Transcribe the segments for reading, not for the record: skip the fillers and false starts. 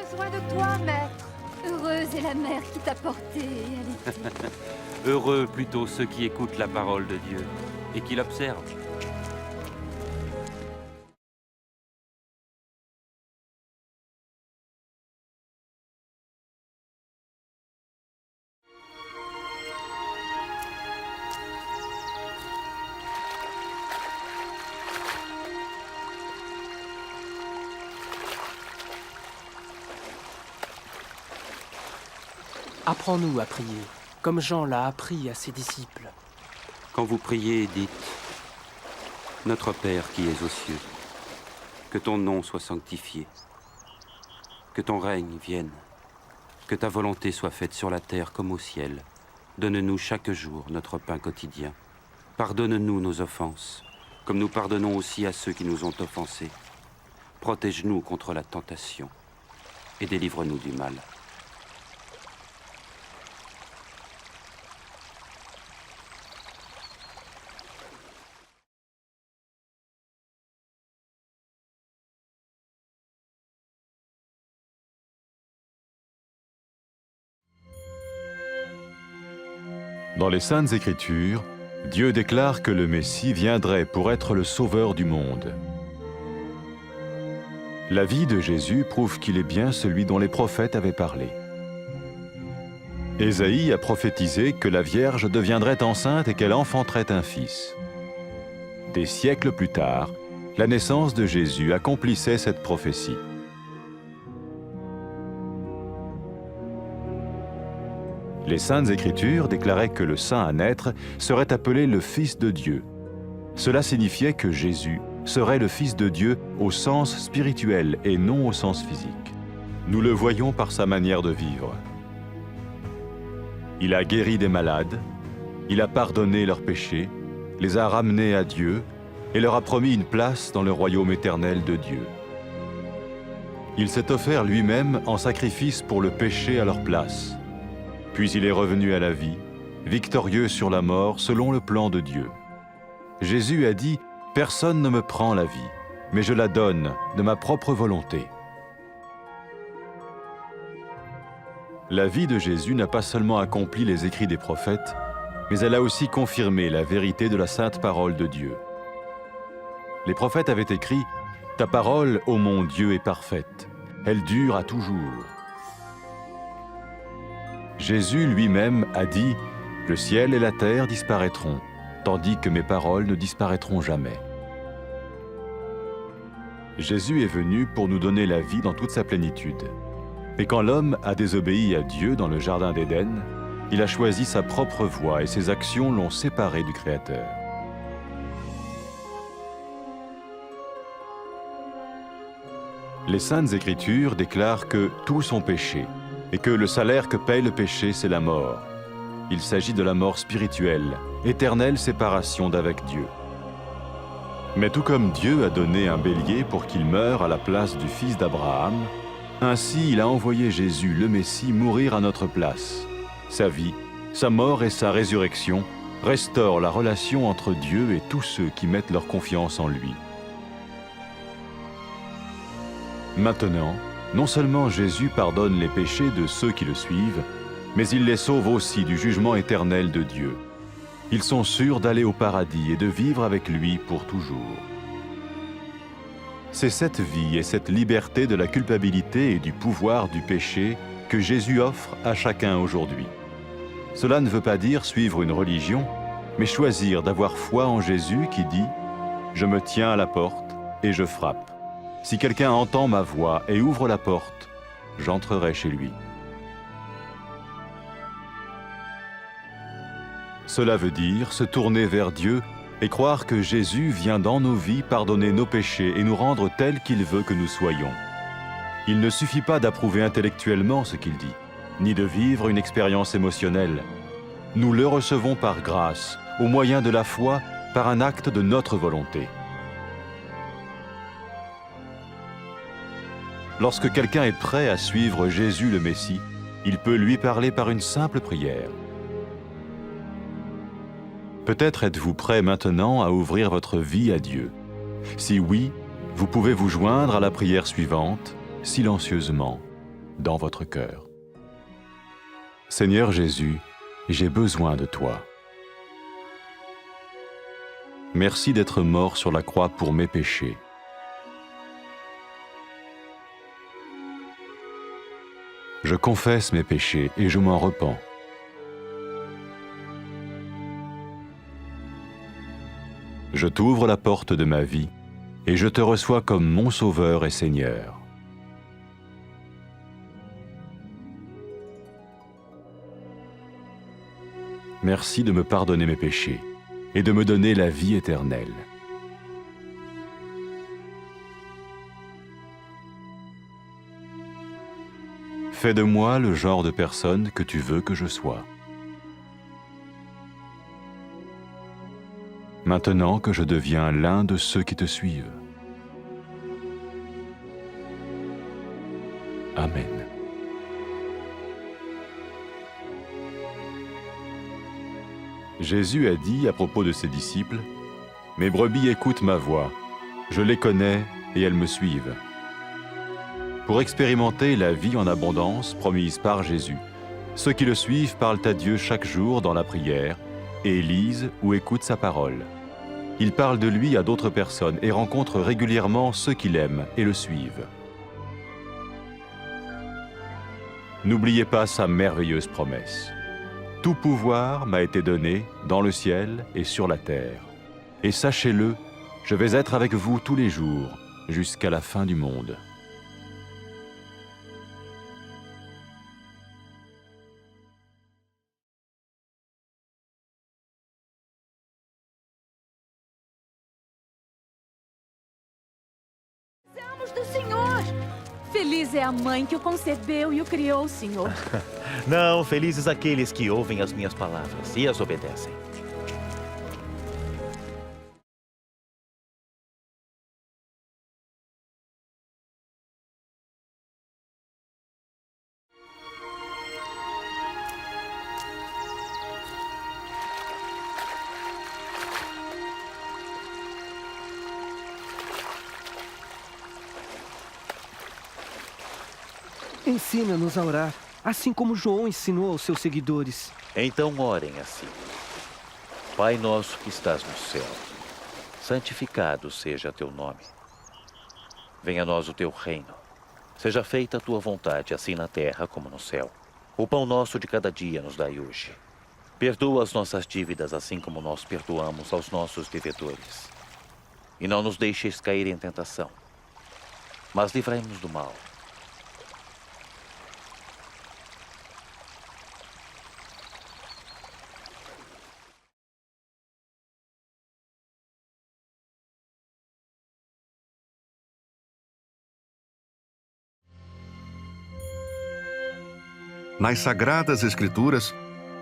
besoin de toi, maître. Heureuse est la mère qui t'a porté et allaitée. Heureux plutôt ceux qui écoutent la parole de Dieu et qui l'observent. Apprends-nous à prier, comme Jean l'a appris à ses disciples. Quand vous priez, dites « Notre Père qui es aux cieux, que ton nom soit sanctifié, que ton règne vienne, que ta volonté soit faite sur la terre comme au ciel. Donne-nous chaque jour notre pain quotidien. Pardonne-nous nos offenses, comme nous pardonnons aussi à ceux qui nous ont offensés. Protège-nous contre la tentation et délivre-nous du mal. » Dans les Saintes Écritures, Dieu déclare que le Messie viendrait pour être le sauveur du monde. La vie de Jésus prouve qu'il est bien celui dont les prophètes avaient parlé. Ésaïe a prophétisé que la Vierge deviendrait enceinte et qu'elle enfanterait un fils. Des siècles plus tard, la naissance de Jésus accomplissait cette prophétie. Les Saintes Écritures déclaraient que le saint à naître serait appelé le Fils de Dieu. Cela signifiait que Jésus serait le Fils de Dieu au sens spirituel et non au sens physique. Nous le voyons par sa manière de vivre. Il a guéri des malades, il a pardonné leurs péchés, les a ramenés à Dieu et leur a promis une place dans le royaume éternel de Dieu. Il s'est offert lui-même en sacrifice pour le péché à leur place. Puis il est revenu à la vie, victorieux sur la mort selon le plan de Dieu. Jésus a dit « Personne ne me prend la vie, mais je la donne de ma propre volonté. » La vie de Jésus n'a pas seulement accompli les écrits des prophètes, mais elle a aussi confirmé la vérité de la sainte parole de Dieu. Les prophètes avaient écrit « Ta parole, ô mon Dieu, est parfaite, elle dure à toujours. » Jésus lui-même a dit « Le ciel et la terre disparaîtront, tandis que mes paroles ne disparaîtront jamais. » Jésus est venu pour nous donner la vie dans toute sa plénitude. Et quand l'homme a désobéi à Dieu dans le jardin d'Éden, il a choisi sa propre voie et ses actions l'ont séparé du Créateur. Les Saintes Écritures déclarent que tous ont péché et que le salaire que paye le péché, c'est la mort. Il s'agit de la mort spirituelle, éternelle séparation d'avec Dieu. Mais tout comme Dieu a donné un bélier pour qu'il meure à la place du fils d'Abraham, ainsi il a envoyé Jésus, le Messie, mourir à notre place. Sa vie, sa mort et sa résurrection restaurent la relation entre Dieu et tous ceux qui mettent leur confiance en lui. Maintenant, non seulement Jésus pardonne les péchés de ceux qui le suivent, mais il les sauve aussi du jugement éternel de Dieu. Ils sont sûrs d'aller au paradis et de vivre avec lui pour toujours. C'est cette vie et cette liberté de la culpabilité et du pouvoir du péché que Jésus offre à chacun aujourd'hui. Cela ne veut pas dire suivre une religion, mais choisir d'avoir foi en Jésus qui dit « Je me tiens à la porte et je frappe. Si quelqu'un entend ma voix et ouvre la porte, j'entrerai chez lui. » Cela veut dire se tourner vers Dieu et croire que Jésus vient dans nos vies pardonner nos péchés et nous rendre tels qu'il veut que nous soyons. Il ne suffit pas d'approuver intellectuellement ce qu'il dit, ni de vivre une expérience émotionnelle. Nous le recevons par grâce, au moyen de la foi, par un acte de notre volonté. Lorsque quelqu'un est prêt à suivre Jésus le Messie, il peut lui parler par une simple prière. Peut-être êtes-vous prêt maintenant à ouvrir votre vie à Dieu. Si oui, vous pouvez vous joindre à la prière suivante, silencieusement. dans votre cœur. Seigneur Jésus, j'ai besoin de toi. Merci d'être mort sur la croix pour mes péchés. Je confesse mes péchés et je m'en repens. Je t'ouvre la porte de ma vie et je te reçois comme mon Sauveur et Seigneur. Merci de me pardonner mes péchés et de me donner la vie éternelle. Fais de moi le genre de personne que tu veux que je sois. Maintenant que je deviens l'un de ceux qui te suivent. Amen. Jésus a dit à propos de ses disciples, « Mes brebis écoutent ma voix, je les connais et elles me suivent. » Pour expérimenter la vie en abondance promise par Jésus, ceux qui le suivent parlent à Dieu chaque jour dans la prière et lisent ou écoutent sa parole. Ils parlent de lui à d'autres personnes et rencontrent régulièrement ceux qui l'aiment et le suivent. N'oubliez pas sa merveilleuse promesse. Tout pouvoir m'a été donné dans le ciel et sur la terre. Et sachez-le, je vais être avec vous tous les jours, jusqu'à la fin du monde. Do Senhor! Feliz é a mãe que o concebeu e o criou, Senhor. Não, felizes aqueles que ouvem as minhas palavras e as obedecem. Ensina-nos a orar, assim como João ensinou aos seus seguidores. Então orem assim. Pai nosso que estás no céu, santificado seja teu nome. Venha a nós o teu reino. Seja feita a tua vontade, assim na terra como no céu. O pão nosso de cada dia nos dai hoje. Perdoa as nossas dívidas, assim como nós perdoamos aos nossos devedores. E não nos deixeis cair em tentação, mas livrai-nos do mal. Nas Sagradas Escrituras,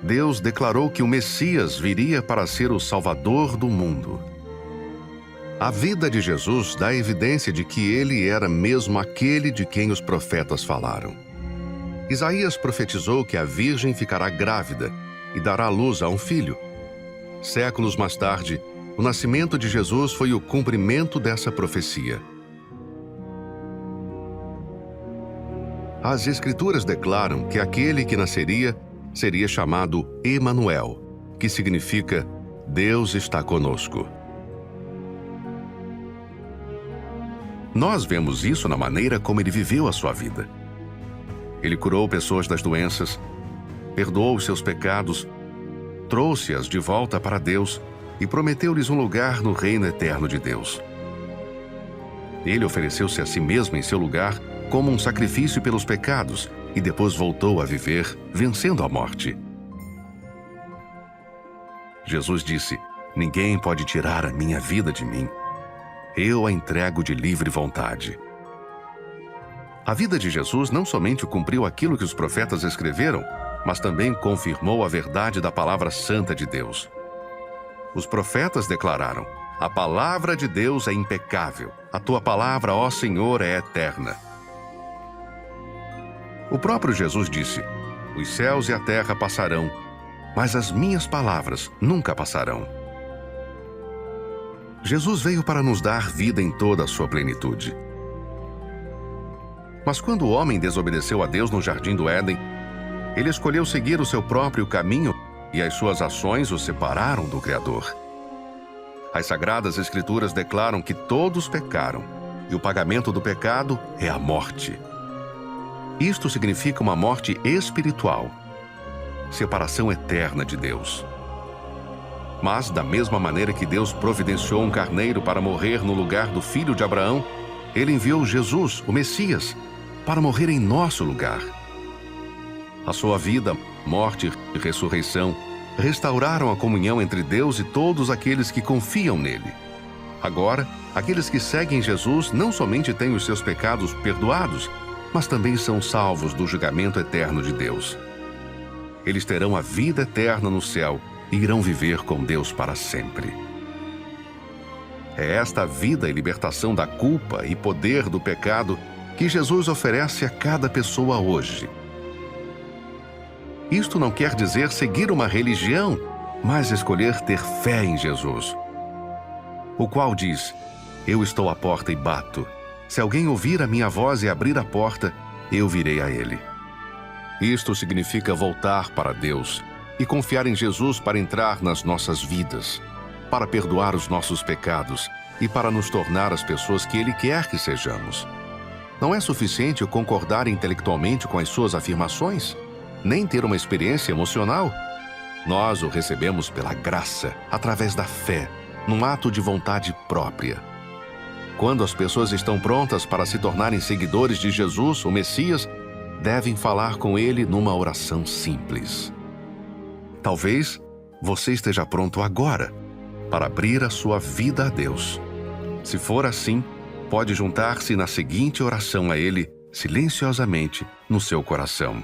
Deus declarou que o Messias viria para ser o Salvador do mundo. A vida de Jesus dá evidência de que ele era mesmo aquele de quem os profetas falaram. Isaías profetizou que a Virgem ficará grávida e dará luz a um filho. Séculos mais tarde, o nascimento de Jesus foi o cumprimento dessa profecia. As Escrituras declaram que aquele que nasceria seria chamado Emanuel, que significa Deus está conosco. Nós vemos isso na maneira como ele viveu a sua vida. Ele curou pessoas das doenças, perdoou os seus pecados, trouxe-as de volta para Deus e prometeu-lhes um lugar no reino eterno de Deus. Ele ofereceu-se a si mesmo em seu lugar como um sacrifício pelos pecados e depois voltou a viver, vencendo a morte. Jesus disse: "Ninguém pode tirar a minha vida de mim. Eu a entrego de livre vontade." A vida de Jesus não somente cumpriu aquilo que os profetas escreveram, mas também confirmou a verdade da palavra santa de Deus. Os profetas declararam: "A palavra de Deus é impecável. A tua palavra, ó Senhor, é eterna." O próprio Jesus disse: "Os céus e a terra passarão, mas as minhas palavras nunca passarão." Jesus veio para nos dar vida em toda a sua plenitude. Mas quando o homem desobedeceu a Deus no jardim do Éden, ele escolheu seguir o seu próprio caminho e as suas ações o separaram do Criador. As Sagradas Escrituras declaram que todos pecaram e o pagamento do pecado é a morte. Isto significa uma morte espiritual, separação eterna de Deus. Mas, da mesma maneira que Deus providenciou um carneiro para morrer no lugar do filho de Abraão, ele enviou Jesus, o Messias, para morrer em nosso lugar. A sua vida, morte e ressurreição restauraram a comunhão entre Deus e todos aqueles que confiam nele. Agora, aqueles que seguem Jesus não somente têm os seus pecados perdoados, mas também são salvos do julgamento eterno de Deus. Eles terão a vida eterna no céu e irão viver com Deus para sempre. É esta vida e libertação da culpa e poder do pecado que Jesus oferece a cada pessoa hoje. Isto não quer dizer seguir uma religião, mas escolher ter fé em Jesus, o qual diz: eu estou à porta e bato. Se alguém ouvir a minha voz e abrir a porta, eu virei a ele. Isto significa voltar para Deus e confiar em Jesus para entrar nas nossas vidas, para perdoar os nossos pecados e para nos tornar as pessoas que Ele quer que sejamos. Não é suficiente eu concordar intelectualmente com as suas afirmações, nem ter uma experiência emocional. Nós o recebemos pela graça, através da fé, num ato de vontade própria. Quando as pessoas estão prontas para se tornarem seguidores de Jesus, o Messias, devem falar com Ele numa oração simples. Talvez você esteja pronto agora para abrir a sua vida a Deus. Se for assim, pode juntar-se na seguinte oração a Ele, silenciosamente, no seu coração.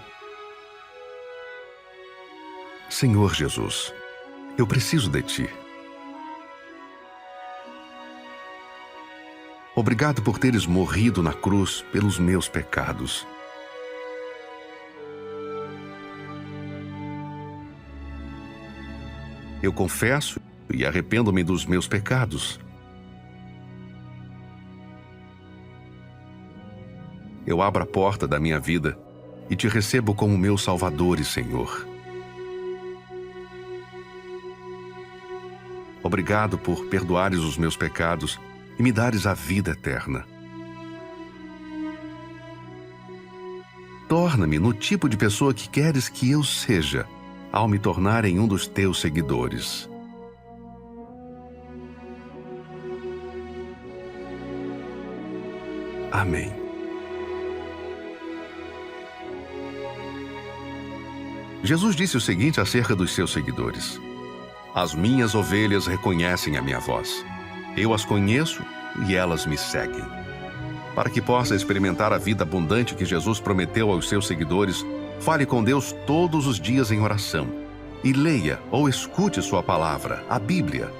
Senhor Jesus, eu preciso de Ti. Obrigado por teres morrido na cruz pelos meus pecados. Eu confesso e arrependo-me dos meus pecados. Eu abro a porta da minha vida e Te recebo como meu Salvador e Senhor. Obrigado por perdoares os meus pecados e me dares a vida eterna. Torna-me no tipo de pessoa que queres que eu seja, ao me tornar em um dos Teus seguidores. Amém. Jesus disse o seguinte acerca dos seus seguidores: as minhas ovelhas reconhecem a minha voz. Eu as conheço e elas me seguem. Para que possa experimentar a vida abundante que Jesus prometeu aos seus seguidores, fale com Deus todos os dias em oração. E leia ou escute sua palavra, a Bíblia.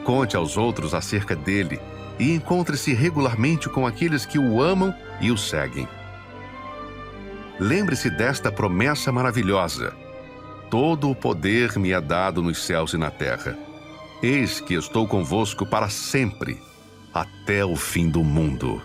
Conte aos outros acerca dele e encontre-se regularmente com aqueles que o amam e o seguem. Lembre-se desta promessa maravilhosa: todo o poder me é dado nos céus e na terra. Eis que estou convosco para sempre, até o fim do mundo.